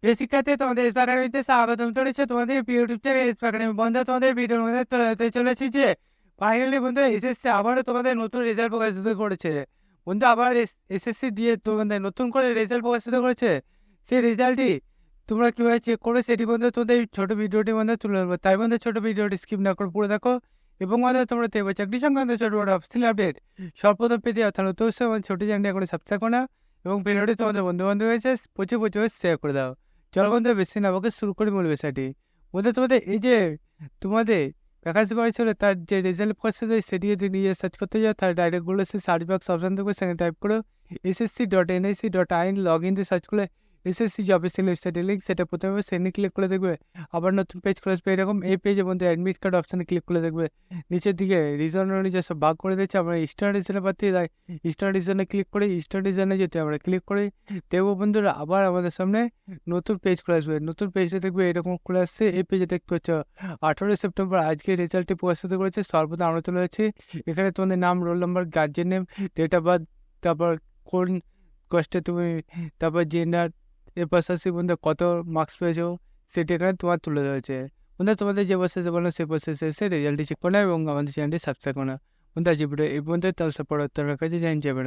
প্রিয় শিক্ষার্থী, তোমাদের স্পার্ক একাডেমিতে স্বাগতম জানাচ্ছি। তোমাদের ইউটিউব চ্যানেল স্পার্ক একাডেমি। বন্ধু, তোমাদের ভিডিওর মধ্যে চলে এসেছি যে ফাইনালি বন্ধু এসএসসি আবারও তোমাদের নতুন রেজাল্ট প্রকাশিত করেছে। বন্ধু, আবার এসএসসি দিয়ে তোমাদের নতুন করে রেজাল্ট প্রকাশিত করেছে। সেই রেজাল্টটি তোমরা কিভাবে চেক করবে সেটি বন্ধু তোমাদের ছোট ভিডিওটির মধ্যে তুলে ধরবো। তাই বন্ধু ছোট ভিডিওটি স্কিপ না করে পুরো দেখো। এবং বন্ধু, তোমরা দেখবে চাকরি সংক্রান্ত ছোট বড় অফিসিয়াল আপডেট সর্বপ্রথম পেতে অর্থাৎ নতুন আমার ছোট চ্যানেলটি এখন সাবস্ক্রাইব করো না এবং ভিডিওটি তোমাদের বন্ধু বান্ধব হয়েছে প্রচুর প্রচুর শেয়ার করে দাও। চলো বন্ধু, বেশি না আমাকে শুরু করি মূল বিষয়টি। বন্ধু, তোমাদের এই যে তোমাদের প্রকাশ ছিল তার যে রেজাল্ট প্রকাশ সেটি যদি নিজে সার্চ করতে যাও তার ডাইরেক্ট গুলো সে সার্চ বক্স অপশন থাকবে, সেখানে টাইপ করো ssc.nic.in, লগ ইন দিয়ে সার্চ করলে এসএসসি যে অফিসিয়াল ওয়েবসাইটের লিঙ্ক সেটা প্রথমে সেখানে ক্লিক করে দেখবে। আবার নতুন পেজ খুলে আসবে এরকম। এই পেজে বন্ধু অ্যাডমিট কার্ড অপশানে ক্লিক করে দেখবে নিচের দিকে রিজন অনুযায়ী সব ভাগ করে দিচ্ছে। আমরা স্টার রিজনে পাচ্ছি, তাই স্টার রিজনে ক্লিক করি। স্টার রিজনে যদি আমরা ক্লিক করি দেখবো বন্ধুরা আবার আমাদের সামনে নতুন পেজ খুলে আসবে। নতুন পেজটা দেখবে এরকম খুলে আসছে। এই পেজে দেখতে পাচ্ছ 18 সেপ্টেম্বর আজকে রেজাল্টটি প্রকাশিত করেছে। সর্বদা আমরা তুলে হচ্ছে এখানে তোমাদের নাম, roll number, guardian name, date of birth, তারপর কোন কষ্টে তুমি, তারপর জেন্ডার, এর পাশাপাশি বন্ধু কত মার্কস পেয়েছো সেটি এখানে তোমার তুলে ধরেছে। বন্ধু, তোমাদের যে প্রসেসে বলো সেই প্রসেসে এসে রেজাল্টটি চেক করো এবং আমাদের চ্যানেলটি সাবস্ক্রাইব করো। বন্ধু, আজ এই পর্যন্ত, তার সাপোর্ট রাখার কাছে জানিয়ে যাবে।